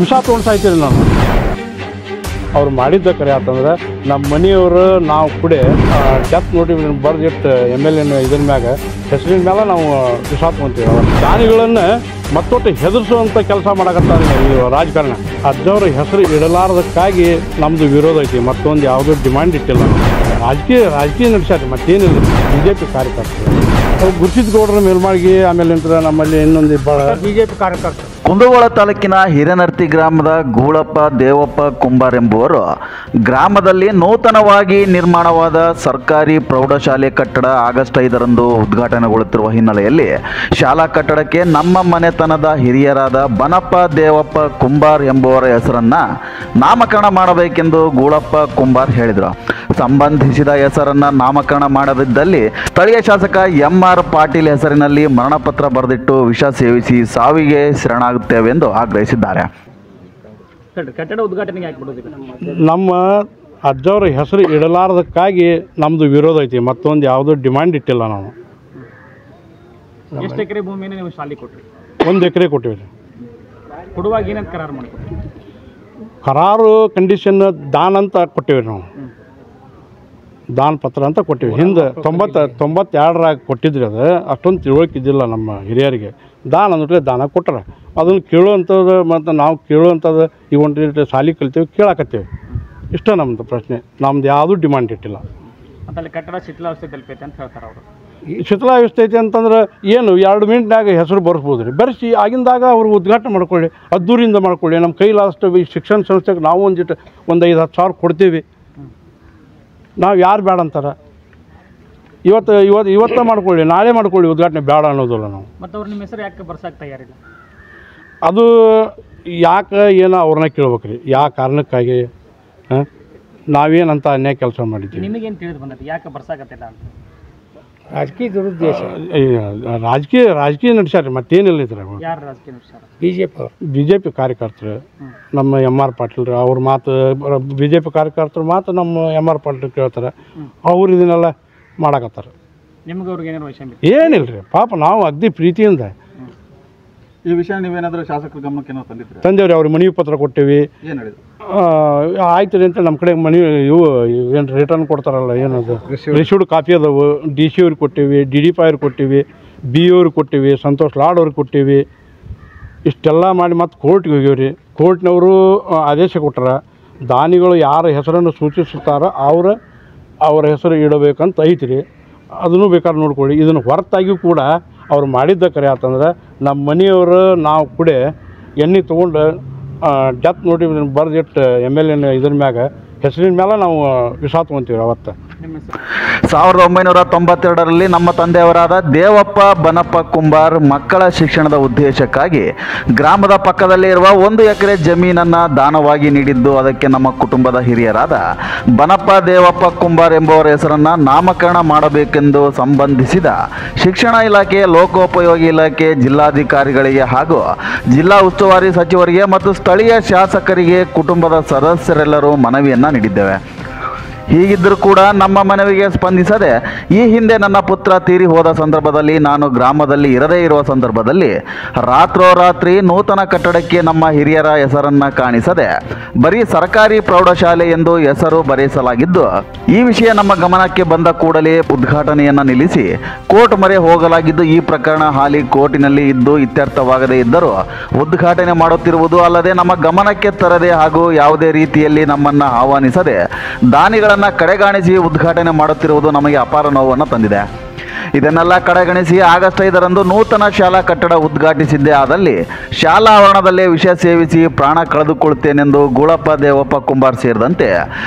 ವಿಷ ತೊಗೊಂಡು ಸಾಯ್ತೀರಿ ನಾನು. ಅವ್ರು ಮಾಡಿದ್ದ ಕರೆ ಆತಂದ್ರೆ ನಮ್ಮ ಮನೆಯವರು ನಾವು ಕೂಡ ಡೆತ್ ನೋಟಿಫಿಕೇಶನ್ ಬರೆದಿಟ್ಟು MLA ಇದ್ರ ಮ್ಯಾಗ ಹೆಸರಿನ ಮೇಲೆ ನಾವು ವಿಷ ತೊಗೊಂತೀವಿ. ದಾನಿಗಳನ್ನು ಮತ್ತೊಟ್ಟು ಹೆದರಿಸುವಂಥ ಕೆಲಸ ಮಾಡಕತ್ತಾರೆ ಈ ರಾಜಕಾರಣ. ಅಜ್ಜವ್ರ ಹೆಸರು ಇಡಲಾರದಕ್ಕಾಗಿ ನಮ್ಮದು ವಿರೋಧ ಐತಿ. ಮತ್ತೊಂದು ಯಾವುದೂ ಡಿಮ್ಯಾಂಡ್ ಇಟ್ಟಿಲ್ಲ. ರಾಜಕೀಯ ನಡೆಸ್ಯಾರ, ಮತ್ತೇನಿಲ್ಲ. BJP ಕಾರ್ಯಕರ್ತರು ಅವ್ರು ಗುರುಸಿದ ಗೌಡರ ಮೇಲ್ಮಾಳಿಗೆ, ಆಮೇಲೆ ನಂತರ ನಮ್ಮಲ್ಲಿ ಇನ್ನೊಂದು BJP ಕಾರ್ಯಕರ್ತರು. ಕುಂದಗೋಳ ತಾಲೂಕಿನ ಹಿರೇನರ್ತಿ ಗ್ರಾಮದ ಗೂಳಪ್ಪ ದೇವಪ್ಪ ಕುಂಬಾರ್ ಎಂಬುವರು ಗ್ರಾಮದಲ್ಲಿ ನೂತನವಾಗಿ ನಿರ್ಮಾಣವಾದ ಸರ್ಕಾರಿ ಪ್ರೌಢಶಾಲೆ ಕಟ್ಟಡ ಆಗಸ್ಟ್ 5ರಂದು ಉದ್ಘಾಟನೆಗೊಳ್ಳುತ್ತಿರುವ ಹಿನ್ನೆಲೆಯಲ್ಲಿ ಶಾಲಾ ಕಟ್ಟಡಕ್ಕೆ ನಮ್ಮ ಮನೆತನದ ಹಿರಿಯರಾದ ಬನಪ್ಪ ದೇವಪ್ಪ ಕುಂಬಾರ್ ಎಂಬುವರ ಹೆಸರನ್ನ ನಾಮಕರಣ ಮಾಡಬೇಕೆಂದು ಗೂಳಪ್ಪ ಕುಂಬಾರ್ ಹೇಳಿದರು. ಸಂಬಂಧಿಸಿದ ಹೆಸರನ್ನ ನಾಮಕರಣ ಮಾಡದಿದ್ದಲ್ಲಿ ಸ್ಥಳೀಯ ಶಾಸಕ MR ಪಾಟೀಲ್ ಹೆಸರಿನಲ್ಲಿ ಮರಣಪತ್ರ ಬರೆದಿಟ್ಟು ವಿಷ ಸೇವಿಸಿ ಸಾವಿಗೆ ಶರಣಾಗುತ್ತೇವೆಂದು ಆಗ್ರಹಿಸಿದ್ದಾರೆ. ಕಟ್ಟಡ ಉದ್ಘಾಟನೆಗೆ ನಮ್ಮ ಅಜ್ಜವ್ರ ಹೆಸರು ಇಡಲಾರದಕ್ಕಾಗಿ ನಮ್ಮದು ವಿರೋಧ ಐತಿ. ಮತ್ತೊಂದು ಯಾವುದೂ ಡಿಮ್ಯಾಂಡ್ ಇಟ್ಟಿಲ್ಲ. ನಾವು ಎಷ್ಟು ಎಕರೆ ಭೂಮಿಯನ್ನು ನೀವು ಶಾಲೆ ಕೊಟ್ರಿ? 1 ಎಕರೆ ಕೊಟ್ಟಿವಿ ರೀ. ಕೊಡುವಾಗ ಏನಂತ ಕರಾರು ಮಾಡ್ಕೊಟ್ರಿ? ಕರಾರು ಕಂಡೀಷನ್ ದಾನ ಅಂತ ಕೊಟ್ಟಿವಿ ನಾವು. ದಾನ ಪತ್ರ ಅಂತ ಕೊಟ್ಟಿವಿ. ಹಿಂದೆ 92ರಾಗ ಕೊಟ್ಟಿದ್ರಿ. ಅದು ಅಷ್ಟೊಂದು ತಿಳುವಳಿಕಿದ್ದಿಲ್ಲ ನಮ್ಮ ಹಿರಿಯರಿಗೆ. ದಾನ ಅಂದ್ರೆ ದಾನ ಕೊಟ್ಟರೆ ಅದನ್ನು ಕೇಳುವಂಥದ್ದು, ಮತ್ತು ನಾವು ಕೇಳುವಂಥದ್ದು ಈ ಒಂದು ಶಾಲೆ ಕಲಿತೀವಿ, ಕೇಳಾಕತ್ತೀವಿ. ಇಷ್ಟ ನಮ್ಮದು ಪ್ರಶ್ನೆ. ನಮ್ದು ಯಾವುದೂ ಡಿಮ್ಯಾಂಡ್ ಇಟ್ಟಿಲ್ಲ. ಮತ್ತು ಅಲ್ಲಿ ಕಟ್ಟಡ ಶಿಥಿಲಾವಸ್ಥೆ ತಲುಪೈತೆ ಅಂತ ಹೇಳ್ತಾರೆ ಅವರು. ಶಿಥಿಲಾವಸ್ಥೆ ಐತಿ ಅಂತಂದ್ರೆ ಏನು 2 ಮಿನಿಟ್ನಾಗ ಹೆಸರು ಬರ್ಸ್ಬೋದು ರೀ. ಬೆರೆಸಿ ಆಗಿಂದಾಗ ಅವ್ರು ಉದ್ಘಾಟನೆ ಮಾಡ್ಕೊಳ್ಳಿ, ಅದ್ದೂರಿಂದ ಮಾಡ್ಕೊಳ್ಳಿ. ನಮ್ಮ ಕೈಲಾದಷ್ಟು ಈ ಶಿಕ್ಷಣ ಸಂಸ್ಥೆಗೆ ನಾವು ಒಂದು 5-10 ಸಾವಿರ ಕೊಡ್ತೀವಿ. ನಾವು ಯಾರು ಬೇಡ ಅಂತಾರೆ? ಇವತ್ತು ಮಾಡ್ಕೊಳ್ಳಿ, ನಾಳೆ ಮಾಡ್ಕೊಳ್ಳಿ, ಉದ್ಘಾಟನೆ ಬೇಡ ಅನ್ನೋದಿಲ್ಲ ನಾವು. ಮತ್ತು ಅವ್ರು ನಿಮ್ಮ ಹೆಸರು ಯಾಕೆ ಬರ್ಸಕ್ಕೆ ತಯಾರಿಲ್ಲ? ಅದು ಯಾಕೆ ಏನೋ ಅವ್ರನ್ನ ಕೇಳ್ಬೇಕು ರೀ. ಯಾವ ಕಾರಣಕ್ಕಾಗಿ ನಾವೇನಂತ ಅನ್ಯಾಯ ಕೆಲಸ ಮಾಡಿದ್ದೀವಿ? ನಿಮಗೇನು ತಿಳಿದು ಬಂದೈತಿ ಯಾಕೆ ಬರ್ಸಾಕತ್ತಿಲ್ಲ ಅಂತ? ರಾಜಕೀಯ ದುರುದ್ದೇಶ. ರಾಜಕೀಯ ನಡೆಸ್ಯಾರ, ಮತ್ತೇನಿಲ್ಲ ಇದ್ರ. ಯಾರು ರಾಜಕೀಯ ನಡೆಸ್ಯಾರ? BJP ಕಾರ್ಯಕರ್ತರು. ನಮ್ಮ MR ಪಾಟೀಲ್ ಅವ್ರ ಮಾತು, BJP ಕಾರ್ಯಕರ್ತರು ಮಾತು ನಮ್ಮ MR ಪಾಟೀಲ್ ಕೇಳ್ತಾರೆ. ಅವ್ರು ಇದನ್ನೆಲ್ಲ ಮಾಡಕತ್ತಾರೆ. ನಿಮ್ಗೆ ಅವ್ರಿಗೆ ಏನಾರು ವಿಷಯ ಏನಿಲ್ಲ ರೀ. ಪಾಪ ನಾವು ಅಗ್ದಿ ಪ್ರೀತಿಯಿಂದ ಈ ವಿಷಯ ನೀವೇನಾದರೂ ಶಾಸಕರ ಗಮನಕ್ಕೆ ಏನೋ ತಂದೇವ್ರಿ. ಅವ್ರಿಗೆ ಮನವಿ ಪತ್ರ ಕೊಟ್ಟಿವಿ. ಏನು ಹೇಳಿದ್ರು? ಆಯ್ತು ರೀ ಅಂತ ನಮ್ಮ ಕಡೆ ಮನವಿ ಏನು ರಿಟರ್ನ್ ಕೊಡ್ತಾರಲ್ಲ, ಏನದು ರಿಸೀವ್ಡ್ ಕಾಪಿ ಅದಾವು. DC ಅವ್ರಿಗೆ ಕೊಟ್ಟಿವಿ, DDP ಅವ್ರಿಗೆ ಕೊಟ್ಟಿವಿ, BO ಅವ್ರಿಗೆ ಕೊಟ್ಟಿವಿ, ಸಂತೋಷ್ ಲಾಡ್ ಅವ್ರಿಗೆ ಕೊಟ್ಟಿವಿ. ಇಷ್ಟೆಲ್ಲ ಮಾಡಿ ಮತ್ತೆ ಕೋರ್ಟ್ಗೆ ಹೋಗ್ಯವ್ರಿ. ಕೋರ್ಟ್ನವರು ಆದೇಶ ಕೊಟ್ಟಾರ, ದಾನಿಗಳು ಯಾರ ಹೆಸರನ್ನು ಸೂಚಿಸುತ್ತಾರೋ ಅವರ ಹೆಸರು ಇಡಬೇಕಂತ ಐತ್ರಿ. ಅದನ್ನು ಬೇಕಾದ್ರೆ ನೋಡ್ಕೊಳ್ಳಿ. ಇದನ್ನು ಹೊರತಾಗಿಯೂ ಕೂಡ ಅವ್ರು ಮಾಡಿದ್ದ ಕರೆ ಆತಂದ್ರೆ ನಮ್ಮ ಮನೆಯವರು ನಾವು ಕೂಡ ಎಣ್ಣೆ ತೊಗೊಂಡು ಡೆತ್ ನೋಟಿಫಿಕೇಶನ್ ಬರೆದಿಟ್ಟು MLA ಇದ್ರ ಮ್ಯಾಗ ಹೆಸರಿನ ಮೇಲೆ ನಾವು ವಿಷ ತೊಗೊಂತೀವಿ. ಅವತ್ತು 1992ರಲ್ಲಿ ನಮ್ಮ ತಂದೆಯವರಾದ ದೇವಪ್ಪ ಬನಪ್ಪ ಕುಂಬಾರ್ ಮಕ್ಕಳ ಶಿಕ್ಷಣದ ಉದ್ದೇಶಕ್ಕಾಗಿ ಗ್ರಾಮದ ಪಕ್ಕದಲ್ಲೇ ಇರುವ 1 ಎಕರೆ ಜಮೀನನ್ನು ದಾನವಾಗಿ ನೀಡಿದ್ದು, ಅದಕ್ಕೆ ನಮ್ಮ ಕುಟುಂಬದ ಹಿರಿಯರಾದ ಬನಪ್ಪ ದೇವಪ್ಪ ಕುಂಬಾರ್ ಎಂಬುವರ ಹೆಸರನ್ನು ನಾಮಕರಣ ಮಾಡಬೇಕೆಂದು ಸಂಬಂಧಿಸಿದ ಶಿಕ್ಷಣ ಇಲಾಖೆ, ಲೋಕೋಪಯೋಗಿ ಇಲಾಖೆ, ಜಿಲ್ಲಾಧಿಕಾರಿಗಳಿಗೆ ಹಾಗೂ ಜಿಲ್ಲಾ ಉಸ್ತುವಾರಿ ಸಚಿವರಿಗೆ ಮತ್ತು ಸ್ಥಳೀಯ ಶಾಸಕರಿಗೆ ಕುಟುಂಬದ ಸದಸ್ಯರೆಲ್ಲರೂ ಮನವಿಯನ್ನು ನೀಡಿದ್ದೇವೆ. ಹೀಗಿದ್ದರೂ ಕೂಡ ನಮ್ಮ ಮನವಿಗೆ ಸ್ಪಂದಿಸದೆ ಈ ಹಿಂದೆ ನನ್ನ ಪುತ್ರ ತೀರಿ ಹೋದ ಸಂದರ್ಭದಲ್ಲಿ ನಾನು ಗ್ರಾಮದಲ್ಲಿ ಇರದೇ ಇರುವ ಸಂದರ್ಭದಲ್ಲಿ ರಾತ್ರೋರಾತ್ರಿ ನೂತನ ಕಟ್ಟಡಕ್ಕೆ ನಮ್ಮ ಹಿರಿಯರ ಹೆಸರನ್ನು ಕಾಣಿಸದೆ ಬರೀ ಸರ್ಕಾರಿ ಪ್ರೌಢಶಾಲೆ ಎಂದು ಹೆಸರು ಬರೆಸಲಾಗಿದ್ದು, ಈ ವಿಷಯ ನಮ್ಮ ಗಮನಕ್ಕೆ ಬಂದ ಕೂಡಲೇ ಉದ್ಘಾಟನೆಯನ್ನು ನಿಲ್ಲಿಸಿ ಕೋರ್ಟ್ ಮೊರೆ ಹೋಗಲಾಗಿದ್ದು, ಈ ಪ್ರಕರಣ ಹಾಲಿ ಕೋರ್ಟಿನಲ್ಲಿ ಇದ್ದು ಇತ್ಯರ್ಥವಾಗದೇ ಇದ್ದರೂ ಉದ್ಘಾಟನೆ ಮಾಡುತ್ತಿರುವುದು ಅಲ್ಲದೆ ನಮ್ಮ ಗಮನಕ್ಕೆ ತರದೆ ಹಾಗೂ ಯಾವುದೇ ರೀತಿಯಲ್ಲಿ ನಮ್ಮನ್ನು ಆಹ್ವಾನಿಸದೆ ದಾನಿಗಳನ್ನು ಕಡೆಗಾಣಿಸಿ ಉದ್ಘಾಟನೆ ಮಾಡುತ್ತಿರುವುದು ನಮಗೆ ಅಪಾರ ನೋವನ್ನು ತಂದಿದೆ. ಇದನ್ನೆಲ್ಲ ಕಡೆಗಣಿಸಿ ಆಗಸ್ಟ್ 5ರಂದು ನೂತನ ಶಾಲಾ ಕಟ್ಟಡ ಉದ್ಘಾಟಿಸಿದ್ದೇ ಆದಲ್ಲಿ ಶಾಲಾ ಆವರಣದಲ್ಲೇ ವಿಷ ಸೇವಿಸಿ ಪ್ರಾಣ ಕಳೆದುಕೊಳ್ಳುತ್ತೇನೆಂದು ಗೂಳಪ್ಪ ದೇವಪ್ಪ ಕುಂಬಾರ್ ಸೇರಿದಂತೆ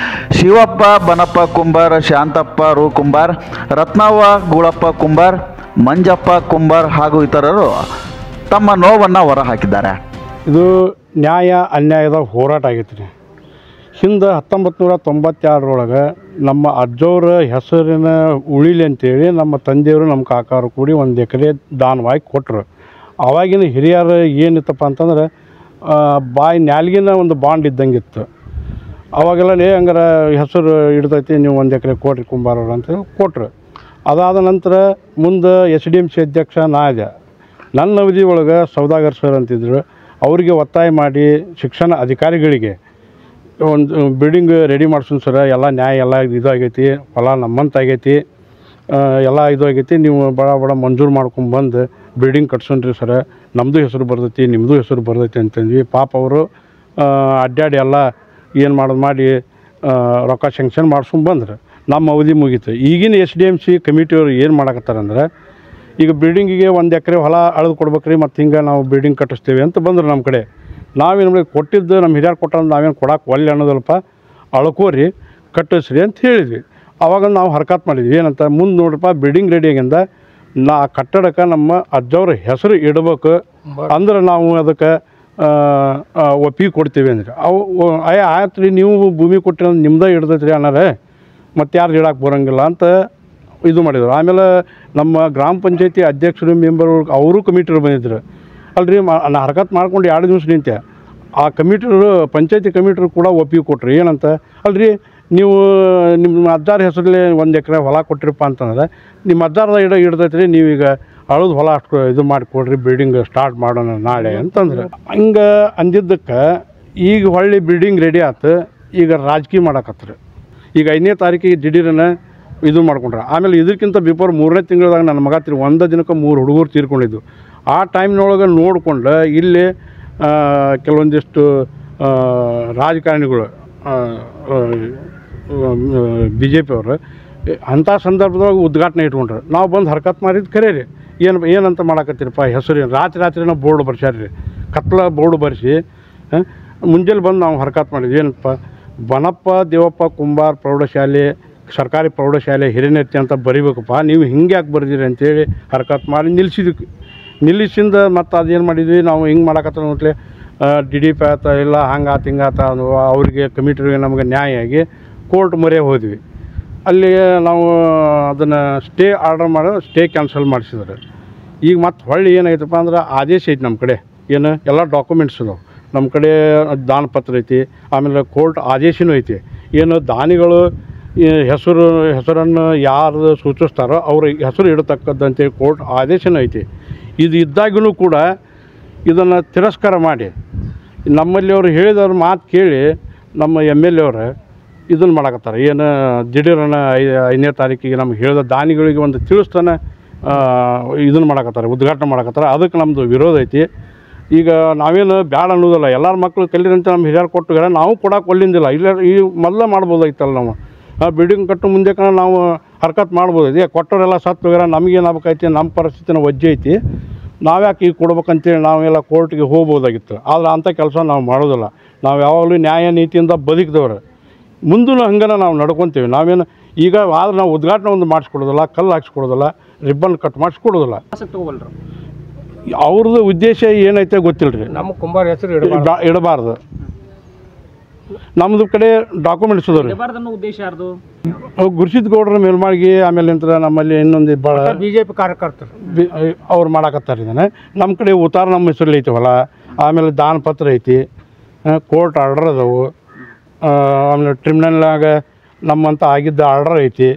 ಶಿವಪ್ಪ ಬನಪ್ಪ ಕುಂಬಾರ್, ಶಾಂತಪ್ಪ ರು ಕುಂಬಾರ್, ರತ್ನವ್ವ ಗೂಳಪ್ಪ ಕುಂಬಾರ್, ಮಂಜಪ್ಪ ಕುಂಬಾರ್ ಹಾಗೂ ಇತರರು ತಮ್ಮ ನೋವನ್ನು ಹೊರಹಾಕಿದ್ದಾರೆ. ಇದು ನ್ಯಾಯ ಅನ್ಯಾಯದ ಹೋರಾಟ ಆಗೈತೆ ರೀ. ಹಿಂದೆ 1992ರೊಳಗೆ ನಮ್ಮ ಅಜ್ಜವ್ರ ಹೆಸರಿನ ಉಳಿಲಿ ಅಂತೇಳಿ ನಮ್ಮ ತಂದೆಯವರು ನಮ್ಮ ಕಾಕಾರು ಕೂಡಿ 1 ಎಕರೆ ದಾನವಾಗಿ ಕೊಟ್ಟರು. ಆವಾಗಿನ ಹಿರಿಯರು ಏನಿತ್ತಪ್ಪ ಅಂತಂದ್ರೆ ಬಾಯಿ ನ್ಯಾಲ್ಗಿನ ಒಂದು ಬಾಂಡ್ ಇದ್ದಂಗಿತ್ತು. ಅವಾಗೆಲ್ಲ ಹಂಗಾರೆ ಹೆಸರು ಹಿಡ್ದೈತಿ, ನೀವು 1 ಎಕರೆ ಕೊಡ್ರಿ ಕುಂಬಾರವ್ರು ಅಂತ ಕೊಟ್ಟರು. ಅದಾದ ನಂತರ ಮುಂದೆ SDMC ಅಧ್ಯಕ್ಷ ನಾ ಇದೆ. ನನ್ನ ಅವಧಿ ಒಳಗೆ ಸೌದಾಗರ್ ಸರ್ ಅಂತಿದ್ರು. ಅವರಿಗೆ ಒತ್ತಾಯ ಮಾಡಿ ಶಿಕ್ಷಣ ಅಧಿಕಾರಿಗಳಿಗೆ ಒಂದು ಬಿಲ್ಡಿಂಗ್ ರೆಡಿ ಮಾಡ್ಸೋಣ ಸರ, ಎಲ್ಲ ನ್ಯಾಯ ಎಲ್ಲ ಇದಾಗೈತಿ, ಹೊಲ ನಮ್ಮಂತಾಗೈತಿ, ಎಲ್ಲ ಇದು ಆಗೈತಿ, ನೀವು ಬಡ ಮಂಜೂರು ಮಾಡ್ಕೊಂಬಂದು ಬಿಲ್ಡಿಂಗ್ ಕಟ್ಸೋಣ್ರಿ ಸರ, ನಮ್ಮದು ಹೆಸರು ಬರ್ತೈತಿ, ನಿಮ್ಮದು ಹೆಸರು ಬರ್ತೈತಿ ಅಂತಂದ್ವಿ. ಪಾಪ ಅವರು ಅಡ್ಡಾಡಿ ಎಲ್ಲ ಏನು ಮಾಡೋದು ಮಾಡಿ ರೊಕ್ಕ ಸ್ಯಾಂಕ್ಷನ್ ಮಾಡ್ಸ್ಕೊಂಬಂದ್ರೆ ನಮ್ಮ ಅವಧಿ ಮುಗೀತು. ಈಗಿನ SDMC ಕಮಿಟಿಯವರು ಏನು ಮಾಡಕತ್ತಾರಂದ್ರೆ, ಈಗ ಬಿಲ್ಡಿಂಗಿಗೆ 1 ಎಕರೆ ಹೊಲ ಅಳೆದು ಕೊಡ್ಬೇಕ್ರಿ, ಮತ್ತು ಹಿಂಗೆ ನಾವು ಬಿಲ್ಡಿಂಗ್ ಕಟ್ಟಿಸ್ತೇವೆ ಅಂತ ಬಂದರು ನಮ್ಮ ಕಡೆ. ನಾವೇನು ಮಾಡಿ ಕೊಟ್ಟಿದ್ದು ನಮ್ಮ ಹಿರಿಯರು ಕೊಟ್ಟಂದು ನಾವೇನು ಕೊಡಕ್ಕೆ ಒಲ್ಲೆ ಅನ್ನೋದಲ್ಪ, ಅಳ್ಕೋರಿ ಕಟ್ಟಿಸ್ರಿ ಅಂತ ಹೇಳಿದ್ವಿ. ಆವಾಗ ನಾವು ಹರ್ಕತ್ ಮಾಡಿದ್ವಿ ಏನಂತ, ಮುಂದೆ ನೋಡ್ರಪ್ಪ ಬಿಲ್ಡಿಂಗ್ ರೆಡಿ ಆಗಿಂದ ಕಟ್ಟಡಕ್ಕೆ ನಮ್ಮ ಅಜ್ಜವ್ರ ಹೆಸರು ಇಡಬೇಕು ಅಂದ್ರೆ ನಾವು ಅದಕ್ಕೆ ಒಪ್ಪಿಗೆ ಕೊಡ್ತೀವಿ ಅಂದ್ರೆ ಅವು ಆಯ್ತು ರೀ, ನೀವು ಭೂಮಿ ಕೊಟ್ಟಿರೋ ನಿಮ್ದೇ ಹಿಡ್ದೈತೆ ರೀ ಅನ್ನಾರೆ, ಮತ್ತು ಯಾರು ಇಡಕ್ಕೆ ಬರೋಂಗಿಲ್ಲ ಅಂತ ಇದು ಮಾಡಿದರು. ಆಮೇಲೆ ನಮ್ಮ ಗ್ರಾಮ ಪಂಚಾಯತಿ ಅಧ್ಯಕ್ಷರು ಮೆಂಬರ್ ಅವರು ಕಮಿಟಿರು ಬಂದಿದ್ರು. ಅಲ್ರಿ ನಾ ಹರ್ಕತ್ ಮಾಡ್ಕೊಂಡು 2 ದಿವಸ ನಿಂತೆ. ಆ ಕಮಿಟಿರು ಪಂಚಾಯತಿ ಕಮಿಟಿರು ಕೂಡ ಒಪ್ಪಿಗೆ ಕೊಟ್ರಿ ಏನಂತ, ಅಲ್ರಿ ನೀವು ನಿಮ್ಮ ಅಜ್ಜಾರ ಹೆಸರಲ್ಲಿ 1 ಎಕರೆ ಹೊಲ ಕೊಟ್ಟಿರಪ್ಪ ಅಂತಂದ್ರೆ ನಿಮ್ಮ ಅಜ್ಜಾರದ ಹಿಡ್ದೈತೆ ರೀ, ನೀವೀಗ ಅಳದು ಹೊಲ ಅಷ್ಟು ಇದು ಮಾಡಿಕೊಡ್ರಿ, ಬಿಲ್ಡಿಂಗ್ ಸ್ಟಾರ್ಟ್ ಮಾಡೋಣ ನಾಳೆ ಅಂತಂದ್ರೆ. ಹಿಂಗೆ ಅಂದಿದ್ದಕ್ಕೆ ಈಗ ಹೊಳ್ಳಿ ಬಿಲ್ಡಿಂಗ್ ರೆಡಿ ಆಯ್ತು, ಈಗ ರಾಜಕೀಯ ಮಾಡಕತ್ತಾರೆ. ಈಗ 5ನೇ ತಾರೀಕಿಗೆ ದಿಢೀರನ್ನ ಇದು ಮಾಡ್ಕೊಂಡ್ರೆ. ಆಮೇಲೆ ಇದಕ್ಕಿಂತ ಬಿಫೋರ್ 3ನೇ ತಿಂಗಳದಾಗ ನನ್ನ ಮಗ 1 ದಿನಕ್ಕೆ 3 ಹುಡುಗರು ತೀರ್ಕೊಂಡಿದ್ದು. ಆ ಟೈಮ್ನೊಳಗೆ ನೋಡ್ಕೊಂಡು ಇಲ್ಲಿ ಕೆಲವೊಂದಿಷ್ಟು ರಾಜಕಾರಣಿಗಳು BJP ಅವರು ಅಂಥ ಸಂದರ್ಭದೊಳಗೆ ಉದ್ಘಾಟನೆ ಇಟ್ಕೊಂಡ್ರೆ ನಾವು ಬಂದು ಹರ್ಕತ್ ಮಾಡಿದ್ದು ಖರೆ ರೀ. ಏನಂತ ಮಾಡಕತ್ತೀರಪ್ಪ, ಹೆಸರು ರಾತ್ರಿನ ಬೋರ್ಡ್ ಬರ್ಸ್ಯಾರ ರೀ, ಕತ್ಲ ಬೋರ್ಡ್ ಬರ್ಸಿ ಮುಂಜಾನೆ ಬಂದು ನಾವು ಹರ್ಕತ್ ಮಾಡಿದ್ವಿ. ಏನಪ್ಪ, ಬನಪ್ಪ ದೇವಪ್ಪ ಕುಂಬಾರ್ ಪ್ರೌಢಶಾಲೆ, ಸರ್ಕಾರಿ ಪ್ರೌಢಶಾಲೆ ಹಿರಿಯನೆತ್ತಿ ಅಂತ ಬರಿಬೇಕಪ್ಪ, ನೀವು ಹಿಂಗೆ ಯಾಕೆ ಬರ್ದಿರಿ ಅಂತೇಳಿ ಹರ್ಕತ್ ಮಾಡಿ ನಿಲ್ಲಿಸಿದ್ವಿ. ನಿಲ್ಲಿಸಿಂದ ಮತ್ತು ಅದೇನು ಮಾಡಿದ್ವಿ, ನಾವು ಹಿಂಗೆ ಮಾಡಕತ್ತ ನೋಡ್ಲೆ DDP ಆತ ಇಲ್ಲ ಹಂಗಾತ ಹಿಂಗಾತ ಅವರಿಗೆ ಕಮಿಟಿಗೆ ನಮಗೆ ನ್ಯಾಯ ಆಗಿ ಕೋರ್ಟ್ ಮೊರೆ ಹೋದ್ವಿ. ಅಲ್ಲಿ ನಾವು ಅದನ್ನು ಸ್ಟೇ ಆರ್ಡರ್ ಮಾಡೋ ಸ್ಟೇ ಕ್ಯಾನ್ಸಲ್ ಮಾಡಿಸಿದ್ರು. ಈಗ ಮತ್ತು ಹೊಳ್ಳಿ ಏನಾಯ್ತಪ್ಪ ಅಂದ್ರೆ ಆದೇಶ ಐತಿ ನಮ್ಮ ಕಡೆ, ಏನು ಎಲ್ಲ ಡಾಕ್ಯುಮೆಂಟ್ಸ್ ಅದಾವೆ ನಮ್ಮ ಕಡೆ, ದಾನಪತ್ರ ಐತಿ, ಆಮೇಲೆ ಕೋರ್ಟ್ ಆದೇಶನೂ ಐತಿ. ಏನು ದಾನಿಗಳು ಹೆಸರನ್ನು ಯಾರು ಸೂಚಿಸ್ತಾರೋ ಅವ್ರ ಹೆಸರು ಇಡತಕ್ಕದ್ದಂತೇಳಿ ಕೋರ್ಟ್ ಆದೇಶನೂ ಐತಿ. ಇದು ಇದ್ದಾಗೂ ಕೂಡ ಇದನ್ನು ತಿರಸ್ಕಾರ ಮಾಡಿ ನಮ್ಮಲ್ಲಿ ಅವರು ಹೇಳಿದವ್ರ ಮಾತು ಕೇಳಿ ನಮ್ಮ MLA ಅವರು ಇದನ್ನು ಮಾಡಕತ್ತಾರೆ. ಏನು ದಿಢೀರನ 5ನೇ ತಾರೀಕಿಗೆ ನಮ್ಗೆ ಹೇಳಿದ ದಾನಿಗಳಿಗೆ ಒಂದು ತಿಳಿಸ್ತಾನೆ ಇದನ್ನು ಮಾಡಕತ್ತಾರೆ, ಉದ್ಘಾಟನೆ ಮಾಡಕತ್ತಾರೆ. ಅದಕ್ಕೆ ನಮ್ಮದು ವಿರೋಧ ಐತಿ. ಈಗ ನಾವೇನು ಬ್ಯಾಡ ಅನ್ನೋದಲ್ಲ, ಎಲ್ಲರ ಮಕ್ಕಳು ಕಲೀರಂತೆ ನಮ್ಮ ಹಿರಿಯರು ಕೊಟ್ಟುಗಾರ ನಾವು ಕೊಡಕ್ಕೆ ಒಲ್ಲಿಂದಿಲ್ಲ. ಇಲ್ಲ ಈ ಮೊದಲೇ ಮಾಡ್ಬೋದಾಯ್ತಲ್ಲ, ನಾವು ಬಿಲ್ಡಿಂಗ್ ಕಟ್ಟು ಮುಂದೆ ನಾವು ಹರ್ಕತ್ ಮಾಡ್ಬೋದೈತಿ. ಕೊಟ್ಟವರೆಲ್ಲ ಸತ್ತೋಗ್ಯಾರ, ನಮಗೇನು ಆಗ್ಬೇಕೈತಿ, ನಮ್ಮ ಪರಿಸ್ಥಿತಿನ ವಜ್ಜೆ ಐತಿ, ನಾವ್ಯಾಕೆ ಈಗ ಕೊಡ್ಬೇಕಂತೇಳಿ ನಾವೆಲ್ಲ ಕೋರ್ಟ್ಗೆ ಹೋಗ್ಬೋದಾಗಿತ್ತು. ಆದರೆ ಅಂಥ ಕೆಲಸ ನಾವು ಮಾಡೋದಿಲ್ಲ. ನಾವು ಯಾವಾಗಲೂ ನ್ಯಾಯ ನೀತಿಯಿಂದ ಬದುಕಿದವ್ರು, ಮುಂದೂ ಹಂಗನ ನಾವು ನಡ್ಕೊತೀವಿ. ನಾವೇನು ಈಗ ಆದ್ರೆ ನಾವು ಉದ್ಘಾಟನೆ ಒಂದು ಮಾಡಿಸ್ಕೊಡೋದಿಲ್ಲ, ಕಲ್ಲು ಹಾಕ್ಸ್ಕೊಡೋದಿಲ್ಲ, ರಿಬ್ಬನ್ ಕಟ್ ಮಾಡಿಸ್ಕೊಡೋದಿಲ್ಲ. ತಗೋಬಲ್ರು ಅವ್ರದ್ದು ಉದ್ದೇಶ ಏನೈತೆ ಗೊತ್ತಿಲ್ಲ ರೀ. ನಮ್ಮ ಕುಂಬಾರ ಹೆಸರು ಇಡಬಾರ್ದು. ನಮ್ಮದು ಕಡೆ ಡಾಕ್ಯುಮೆಂಟ್ಸ್ ಅದಾವೆ ರೀ. ಉದ್ದೇಶ ಯಾರ್ದು? ಗುರುಸಿದ್ ಗೌಡ್ರ ಮೇಲ್ಮಾಳಿಗೆ, ಆಮೇಲೆ ನಂತರ ನಮ್ಮಲ್ಲಿ ಇನ್ನೊಂದು ಭಾಳ BJP ಕಾರ್ಯಕರ್ತರು ಅವ್ರು ಮಾಡಕತ್ತಾರೆ ಇದನ್ನು. ನಮ್ಮ ಕಡೆ ಉತ್ತಾರ ನಮ್ಮ ಹೆಸರಲ್ಲಿ ಐತಿ ಹೊಲ, ಆಮೇಲೆ ದಾನ ಪತ್ರ ಐತಿ, ಕೋರ್ಟ್ ಆರ್ಡರ್ ಅದಾವು, ಆಮೇಲೆ ಟ್ರಿಬ್ಯುನಲ್ನಾಗ ನಮ್ಮಂತ ಆಗಿದ್ದ ಆರ್ಡರ್ ಐತಿ.